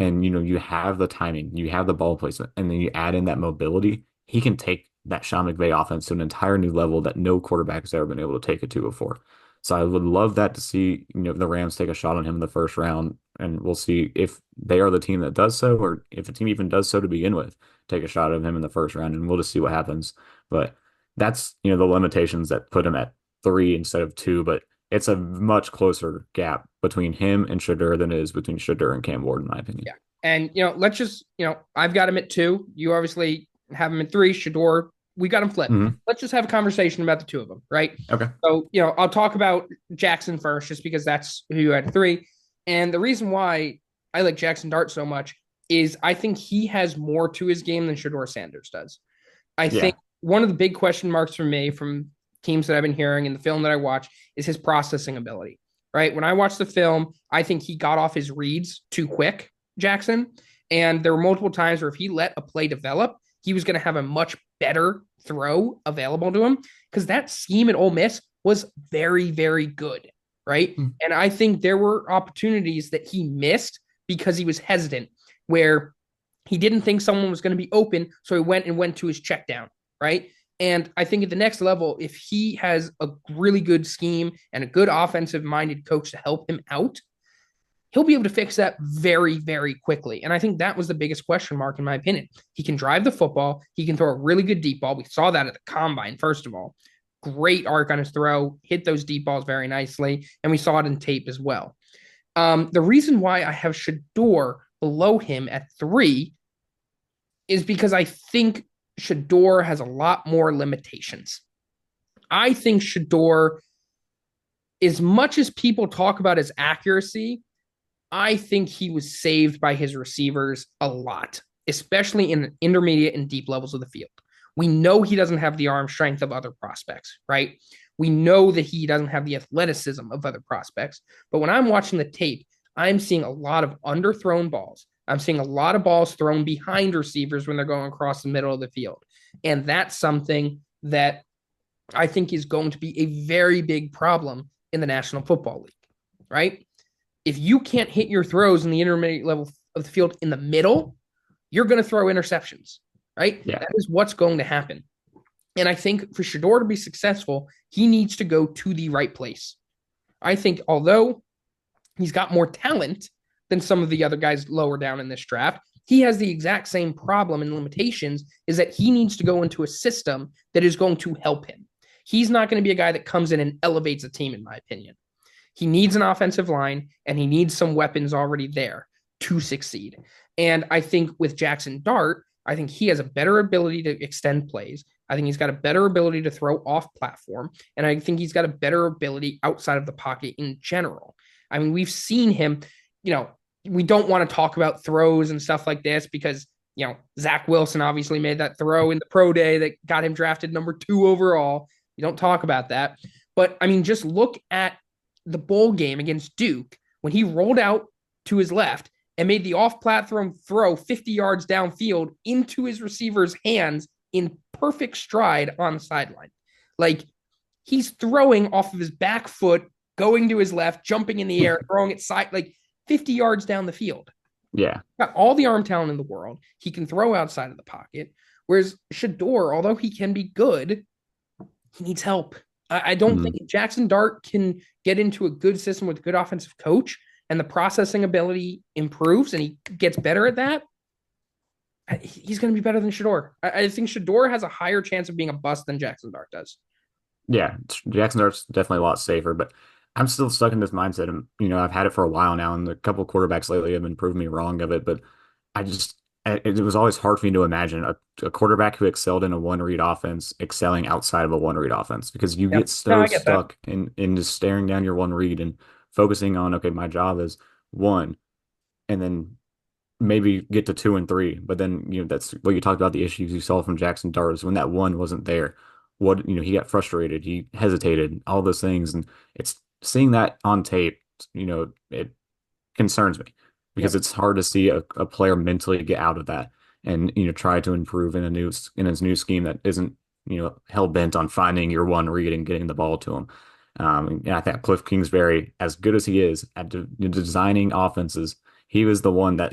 and you have the timing, you have the ball placement, and then you add in that mobility, he can take that Sean McVay offense to an entire new level that no quarterback has ever been able to take it to before. So I would love that to see, the Rams take a shot on him in the first round, and we'll see if they are the team that does so, or if a team even does so to begin with, take a shot at him in the first round, and we'll just see what happens. But that's, the limitations that put him at three instead of two, but it's a much closer gap between him and Shedeur than it is between Shedeur and Cam Ward, in my opinion. Yeah. And let's just I've got him at two. You obviously have him at three. Shedeur, we got him flipped. Hmm. Let's just have a conversation about the two of them, right? Okay. So I'll talk about Jackson first, just because that's who you had at three. And the reason why I like Jackson Dart so much is I think he has more to his game than Shedeur Sanders does. I Yeah. think one of the big question marks for me from teams that I've been hearing in the film that I watch is his processing ability, right? When I watched the film, I think he got off his reads too quick, Jackson. And there were multiple times where if he let a play develop, he was going to have a much better throw available to him, because that scheme at Ole Miss was very, very good, right? Mm. And I think there were opportunities that he missed because he was hesitant, where he didn't think someone was going to be open, so he went to his check down, right? And I think at the next level, if he has a really good scheme and a good offensive minded coach to help him out, he'll be able to fix that very, very quickly. And I think that was the biggest question mark, in my opinion. He can drive the football, he can throw a really good deep ball. We saw that at the combine, first of all. Great arc on his throw, hit those deep balls very nicely. And we saw it in tape as well. The reason why I have Shador below him at 3 is because I think Shador has a lot more limitations. I think Shador, as much as people talk about his accuracy, I think he was saved by his receivers a lot, especially in the intermediate and deep levels of the field. We know he doesn't have the arm strength of other prospects, right? We know that he doesn't have the athleticism of other prospects. But when I'm watching the tape, I'm seeing a lot of underthrown balls. I'm seeing a lot of balls thrown behind receivers when they're going across the middle of the field. And that's something that I think is going to be a very big problem in the National Football League, right? If you can't hit your throws in the intermediate level of the field in the middle, you're going to throw interceptions, right? Yeah. That is what's going to happen. And I think for Shador to be successful, he needs to go to the right place. I think although he's got more talent than some of the other guys lower down in this draft, he has the exact same problem and limitations, is that he needs to go into a system that is going to help him. He's not going to be a guy that comes in and elevates a team, in my opinion. He needs an offensive line and he needs some weapons already there to succeed. And I think with Jackson Dart, I think he has a better ability to extend plays. I think he's got a better ability to throw off platform. And I think he's got a better ability outside of the pocket in general. I mean, we've seen him, we don't want to talk about throws and stuff like this because, Zach Wilson obviously made that throw in the pro day that got him drafted number 2 overall. You don't talk about that. But I mean, just look at the bowl game against Duke when he rolled out to his left and made the off-platform throw 50 yards downfield into his receiver's hands in perfect stride on the sideline. Like, he's throwing off of his back foot, going to his left, jumping in the air, throwing it side, like 50 yards down the field. Yeah. Got all the arm talent in the world. He can throw outside of the pocket. Whereas Shador, although he can be good, he needs help. I don't think Jackson Dart can get into a good system with a good offensive coach and the processing ability improves and he gets better at that. He's going to be better than Shador. I think Shador has a higher chance of being a bust than Jackson Dart does. Yeah. Jackson Dart's definitely a lot safer, but I'm still stuck in this mindset. And, I've had it for a while now, and a couple of quarterbacks lately have been proving me wrong of it. But I just, it was always hard for me to imagine a quarterback who excelled in a one read offense excelling outside of a one read offense because you Yeah, get no, so I get that. stuck in just staring down your one read and focusing on, okay, my job is one, and then maybe get to 2 and 3. But then, that's what you talked about, the issues you saw from Jackson Dart is when that one wasn't there. He got frustrated, he hesitated, all those things. And it's seeing that on tape, it concerns me because Yep. it's hard to see a player mentally get out of that and, try to improve in his new scheme that isn't, hell bent on finding your one read and getting the ball to him. And I think Cliff Kingsbury, as good as he is at designing offenses, he was the one that,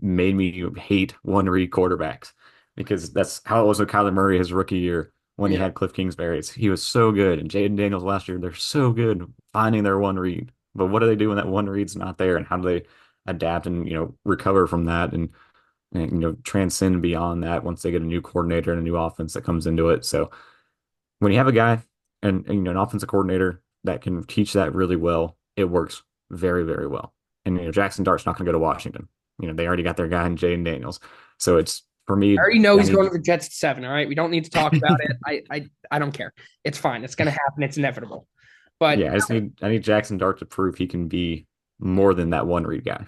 made me hate one read quarterbacks because that's how it was with Kyler Murray his rookie year when he Yeah. had Cliff Kingsbury. He was so good. And Jaden Daniels last year, they're so good finding their one read. But what do they do when that one read's not there? And how do they adapt and, recover from that and transcend beyond that once they get a new coordinator and a new offense that comes into it? So when you have a guy and an offensive coordinator that can teach that really well, it works very, very well. And Jackson Dart's not going to go to Washington. They already got their guy in Jaden Daniels. So it's for I me, already know I he's going need to the Jets at 7. All right. We don't need to talk about it. I don't care. It's fine. It's going to happen. It's inevitable. But yeah, I need Jackson Dart to prove he can be more than that one read guy.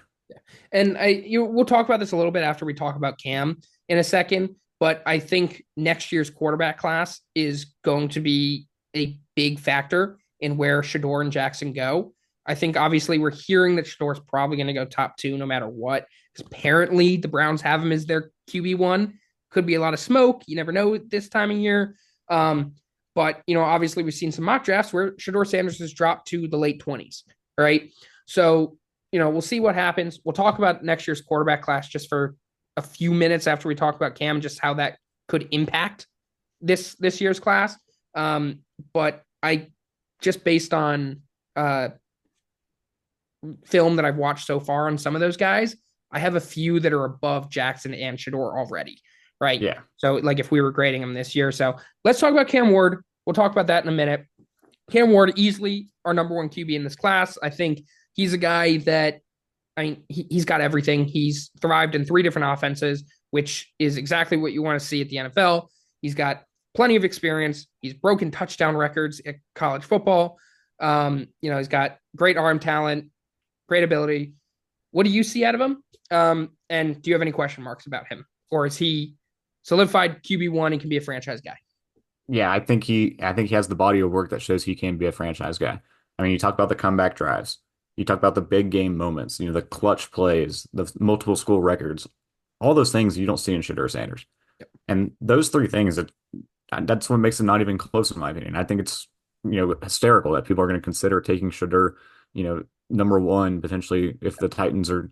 And we'll talk about this a little bit after we talk about Cam in a second. But I think next year's quarterback class is going to be a big factor in where Shador and Jackson go. I think obviously we're hearing that Shador's probably going to go top 2 no matter what. Because apparently the Browns have him as their QB1. Could be a lot of smoke. You never know this time of year. But obviously we've seen some mock drafts where Shador Sanders has dropped to the late 20s. Right. So we'll see what happens. We'll talk about next year's quarterback class just for a few minutes after we talk about Cam, just how that could impact this year's class. Um, but I just based on film that I've watched so far on some of those guys, I have a few that are above Jackson and Shador already, right? Yeah. So like if we were grading them this year. So let's talk about Cam Ward. We'll talk about that in a minute. Cam Ward easily our number one QB in this class. I think he's a guy that he's got everything. He's thrived in three different offenses, which is exactly what you want to see at the NFL. He's got plenty of experience. He's broken touchdown records at college football. He's got great arm talent, great ability. What do you see out of him? And do you have any question marks about him? Or is he solidified QB1 and can be a franchise guy? Yeah, I think he has the body of work that shows he can be a franchise guy. I mean, you talk about the comeback drives, you talk about the big game moments, the clutch plays, the multiple school records, all those things you don't see in Shadur Sanders. And those three things that's what makes it not even close in my opinion. I think it's hysterical that people are going to consider taking Shadur, number one potentially if the Titans or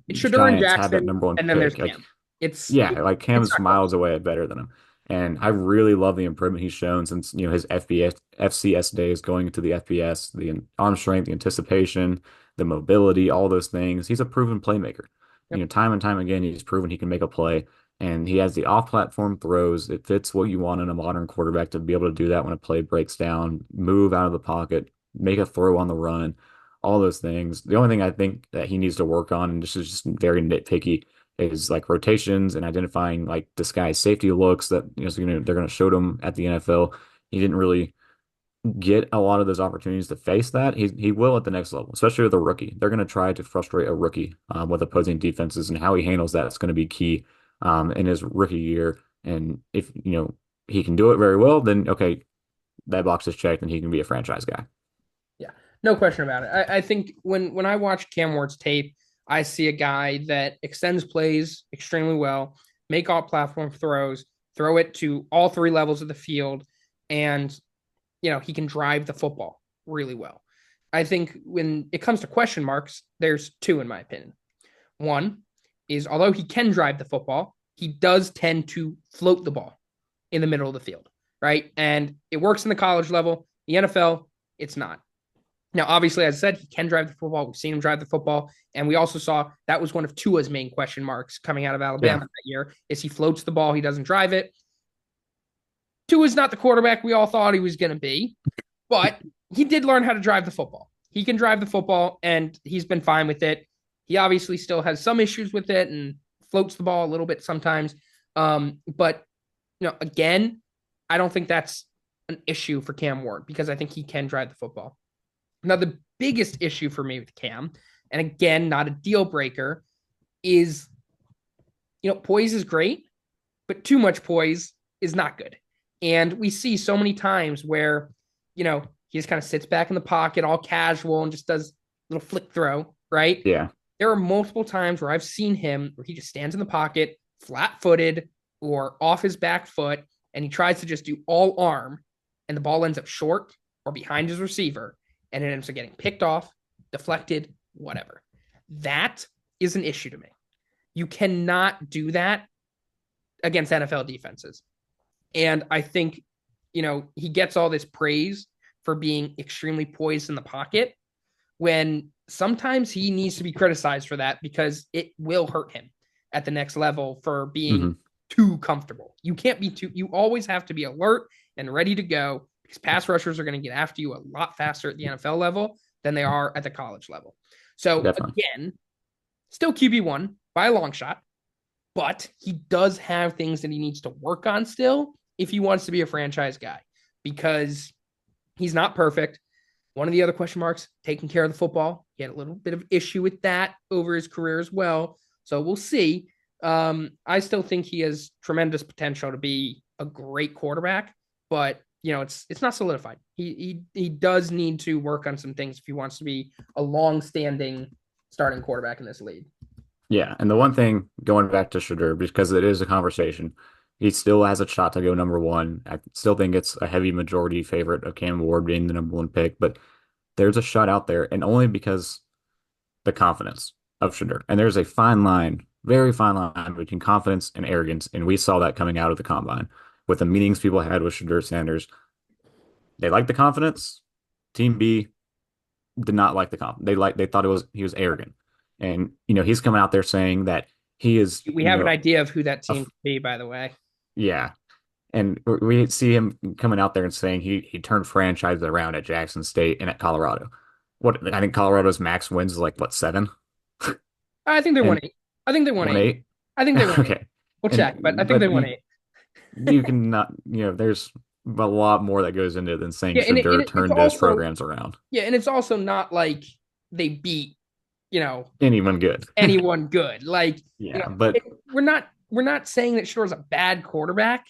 It's Shador and Giants have that Jackson, number one and then there's pick. Like Cam. It's yeah, like it's Cam's not close. miles away better than him. And I really love the improvement he's shown since, his FCS days going into the FBS, the arm strength, the anticipation, the mobility, all those things. He's a proven playmaker. Yep. Time and time again, he's proven he can make a play. And he has the off-platform throws. It fits what you want in a modern quarterback to be able to do that when a play breaks down, move out of the pocket, make a throw on the run, all those things. The only thing I think that he needs to work on, and this is just very nitpicky, is like rotations and identifying like disguised safety looks that they're gonna show him at the NFL. He didn't really get a lot of those opportunities to face that. He will at the next level, especially with a rookie. They're gonna try to frustrate a rookie with opposing defenses, and how he handles that is going to be key in his rookie year. And if he can do it very well, then okay, that box is checked, and he can be a franchise guy. Yeah, no question about it. I think when I watch Cam Ward's tape, I see a guy that extends plays extremely well, make all platform throws, throw it to all three levels of the field, and he can drive the football really well. I think when it comes to question marks, there's two in my opinion. One is although he can drive the football, he does tend to float the ball in the middle of the field, right? And it works in the college level. The NFL, it's not. Now, obviously, as I said, he can drive the football. We've seen him drive the football. And we also saw that was one of Tua's main question marks coming out of Yeah, Alabama that year is he floats the ball, he doesn't drive it. Tua's not the quarterback we all thought he was going to be, but he did learn how to drive the football. He can drive the football, and he's been fine with it. He obviously still has some issues with it and floats the ball a little bit sometimes. But again, I don't think that's an issue for Cam Ward because I think he can drive the football. Now, the biggest issue for me with Cam, and again, not a deal breaker, is poise is great, but too much poise is not good. And we see so many times where, he just kind of sits back in the pocket, all casual, and just does a little flick throw, right? yeah, There are multiple times where I've seen him where he just stands in the pocket, flat footed or off his back foot, and he tries to just do all arm, and the ball ends up short or behind his receiver, and it ends up getting picked off, deflected, whatever. That is an issue to me. You cannot do that against NFL defenses. And I think, he gets all this praise for being extremely poised in the pocket when sometimes he needs to be criticized for that because it will hurt him at the next level for being hmm too comfortable. You can't be too, you always have to be alert and ready to go because pass rushers are going to get after you a lot faster at the NFL level than they are at the college level. So definitely. again, still QB1 by a long shot, but he does have things that he needs to work on still if he wants to be a franchise guy because he's not perfect. One of the other question marks, taking care of the football. He had a little bit of issue with that over his career as well. So we'll see. I still think he has tremendous potential to be a great quarterback, but it's not solidified. He does need to work on some things if he wants to be a long-standing starting quarterback in this league. Yeah, and the one thing going back to Shadur, because it is a conversation, he still has a shot to go number one. I still think it's a heavy majority favorite of Cam Ward being the number one pick, but there's a shot out there, and only because the confidence of Shadur. And there's a fine line, very fine line between confidence and arrogance, and we saw that coming out of the combine. with the meetings people had with Shadur Sanders, they liked the confidence. Team B did not like the confidence. They thought he was arrogant. And he's coming out there saying that he is, We have an idea of who that team could be, by the way. yeah. And we see him coming out there and saying he turned franchises around at Jackson State and at Colorado. What I think Colorado's max wins is like what, 7? I think they won And eight. I think they won won eight. 8. I think they won eight. Okay. We'll And check, but I think they but won eight. you can not, there's a lot more that goes into it than saying Yeah, Shadur it's turned those also programs around. yeah, and it's also not like they beat you know Anyone good. anyone good. Like Yeah, but we're not saying that Shador's a bad quarterback,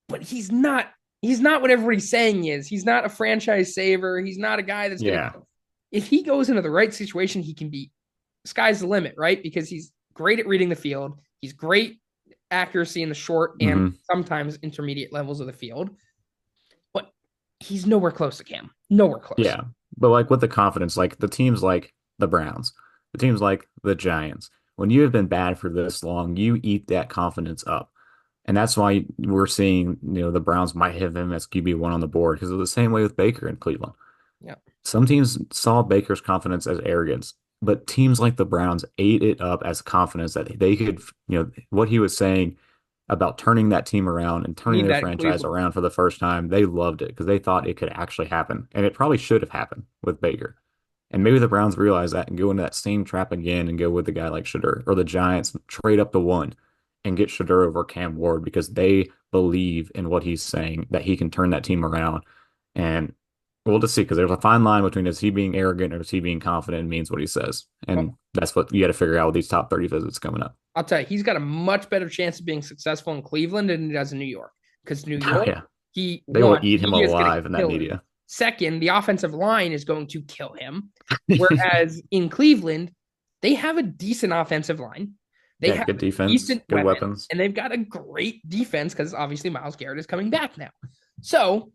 but he's not what everybody's saying he is. He's not a franchise saver. He's not a guy that's gonna. yeah. If he goes into the right situation, he can be. Sky's the limit, right? Because he's great at reading the field. He's great accuracy in the short and Hmm. sometimes intermediate levels of the field. But he's nowhere close to Cam. Nowhere close. Yeah. But like with the confidence, like the teams like the Browns, the teams like the Giants, when you have been bad for this long, you eat that confidence up. And that's why we're seeing, the Browns might have him as QB1 on the board because of the same way with Baker in Cleveland. Yeah. Some teams saw Baker's confidence as arrogance, but teams like the Browns ate it up as confidence that they could, what he was saying about turning that team around and turning Need their that in franchise Cleveland. around for the first time. They loved it because they thought it could actually happen. And it probably should have happened with Baker. And maybe the Browns realize that and go into that same trap again and go with the guy like Shadur, or the Giants trade up to 1 and get Shadur over Cam Ward because they believe in what he's saying, that he can turn that team around. And we'll just see because there's a fine line between is he being arrogant or is he being confident and means what he says. And Well, that's what you got to figure out with these top 30 visits coming up. I'll tell you, he's got a much better chance of being successful in Cleveland than he does in New York. Because New Oh, York, yeah. he They will one, eat him he is going to alive in that kill him. media. Second, the offensive line is going to kill him. Whereas in Cleveland, they have a decent offensive line. They Yeah, have good defense, decent good weapons, weapons. and they've got a great defense because obviously Myles Garrett is coming back now. So,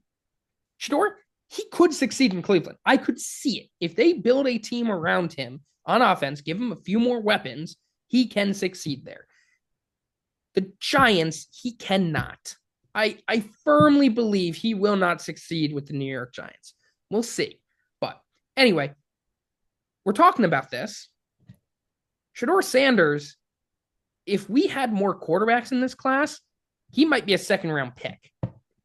Shador, he could succeed in Cleveland. I could see it. If they build a team around him on offense, give him a few more weapons, he can succeed there. The Giants, he cannot. I firmly believe he will not succeed with the New York Giants. We'll see. But anyway, we're talking about this. Shador Sanders, if we had more quarterbacks in this class, he might be a second round pick.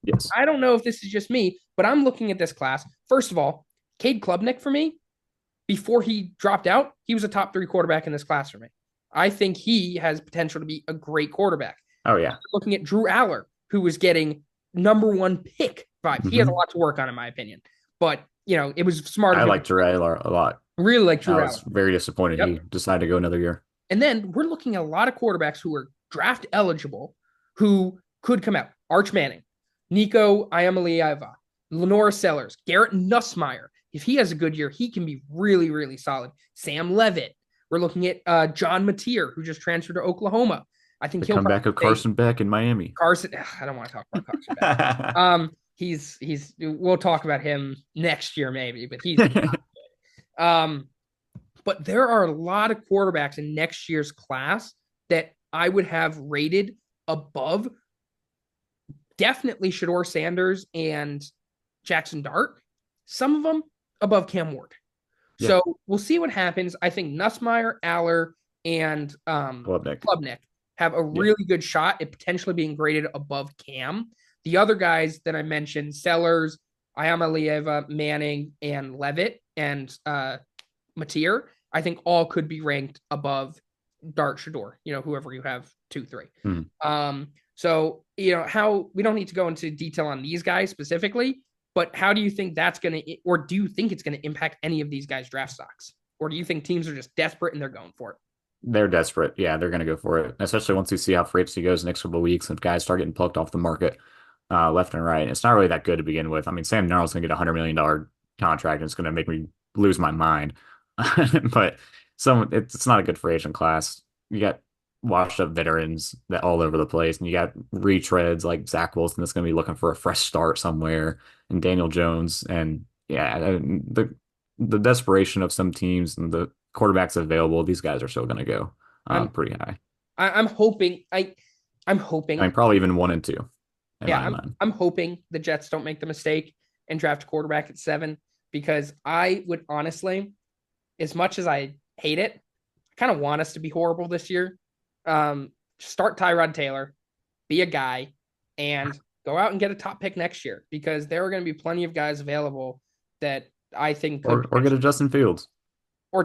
Yes. I don't know if this is just me, but I'm looking at this class. First of all, Cade Klubnik for me, before he dropped out, he was a top 3 quarterback in this class for me. I think he has potential to be a great quarterback. Oh, yeah. Looking at Drew Aller, who was getting #1 pick vibes. He has a Hmm. lot to work on, in my opinion. But, it was smart I of him. like Terrell a lot. I really like I Drew was Aller. very disappointed he Yep. decided to go another year. And then we're looking at a lot of quarterbacks who are draft eligible who could come out. Arch Manning, Nico Iamaleava, Lenora Sellers, Garrett Nussmeyer. If he has a good year, he can be really, really solid. Sam Levitt. We're looking at John Mateer, who just transferred to Oklahoma. I think The he'll comeback probably of stay. Carson Beck in Miami. Carson. I don't want to talk about Carson Beck. He's. We'll talk about him next year maybe, but he's not good. But there are a lot of quarterbacks in next year's class that I would have rated above definitely Shador Sanders and Jackson Dart. Some of them above Cam Ward. Yeah, So we'll see what happens. I think Nussmeyer, Aller, and Klubnik. Klubnik have a Yeah, really good shot at potentially being graded above Cam. The other guys that I mentioned, Sellers, Ayamalieva, Manning, and Levitt, and Mateer, I think all could be ranked above Dart Shador, whoever you have 2, 3. Mhm. So, how we don't need to go into detail on these guys specifically, but how do you think that's going to, or do you think it's going to impact any of these guys' draft stocks? Or do you think teams are just desperate and they're going for it? They're desperate. Yeah, they're going to go for it, especially once you see how free agency goes the next couple of weeks and guys start getting plucked off the market left and right. It's not really that good to begin with. I mean, Sam Darnold's going to get $100 million contract and it's going to make me lose my mind. But it's not a good free agent class. You got washed up veterans that all over the place, and you got retreads like Zach Wilson that's going to be looking for a fresh start somewhere, and Daniel Jones, and yeah, the desperation of some teams and the quarterbacks available, these guys are still going to go I'm pretty high. I'm hoping I'm hoping I mean, probably even 1 and 2. in Yeah, my I'm mind. I'm hoping the Jets don't make the mistake and draft a quarterback at 7 because I would honestly, as much as I hate it, I kind of want us to be horrible this year. Start Tyrod Taylor, be a guy, and go out and get a top pick next year because there are going to be plenty of guys available that I think could Or get a potentially, Justin Fields. or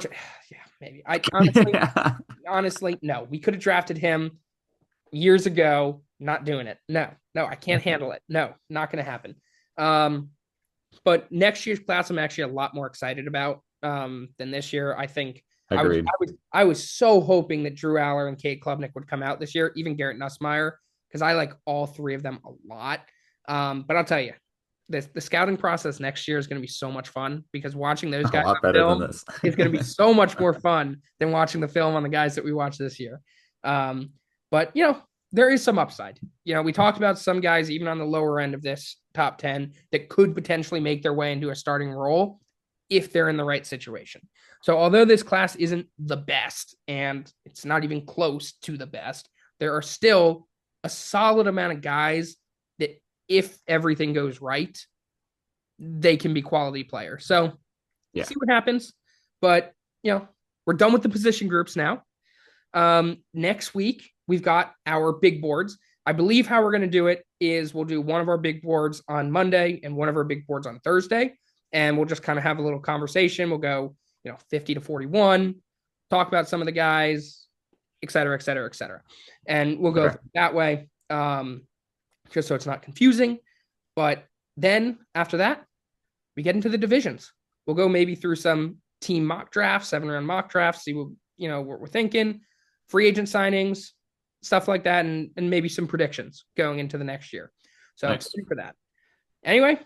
yeah, maybe. I Yeah. honestly, no. We could have drafted him years ago. Not doing it. No, no, I can't handle it. No, not going to happen. Um, but next year's class, I'm actually a lot more excited about than this year. I think I was Agreed. I was I was so hoping that Drew Aller and Cade Klubnik would come out this year, even Garrett Nussmeier, because I like all three of them a lot. But I'll tell you, the scouting process next year is going to be so much fun because watching those A guys lot on better than film this. is going to be so much more fun than watching the film on the guys that we watched this year. Um, but there is some upside. We talked about some guys even on the lower end of this top 10 that could potentially make their way into a starting role if they're in the right situation. So although this class isn't the best and it's not even close to the best, there are still a solid amount of guys that if everything goes right, they can be quality players. So we'll Yeah, see what happens. But, we're done with the position groups now. Next week, we've got our big boards. I believe how we're going to do it is we'll do one of our big boards on Monday and one of our big boards on Thursday. And we'll just kind of have a little conversation. We'll go, 50 to 41, talk about some of the guys, et cetera, et cetera, et cetera. And we'll go sure. that way, just so it's not confusing. But then after that, we get into the divisions. We'll go maybe through some team mock drafts, 7-round mock drafts, see what we're thinking, free agent signings, stuff like that, and maybe some predictions going into the next year. So Nice. for that. Anyway,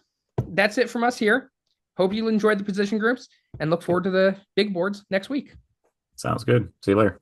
that's it from us here. Hope you enjoyed the position groups and look forward to the big boards next week. Sounds good. See you later.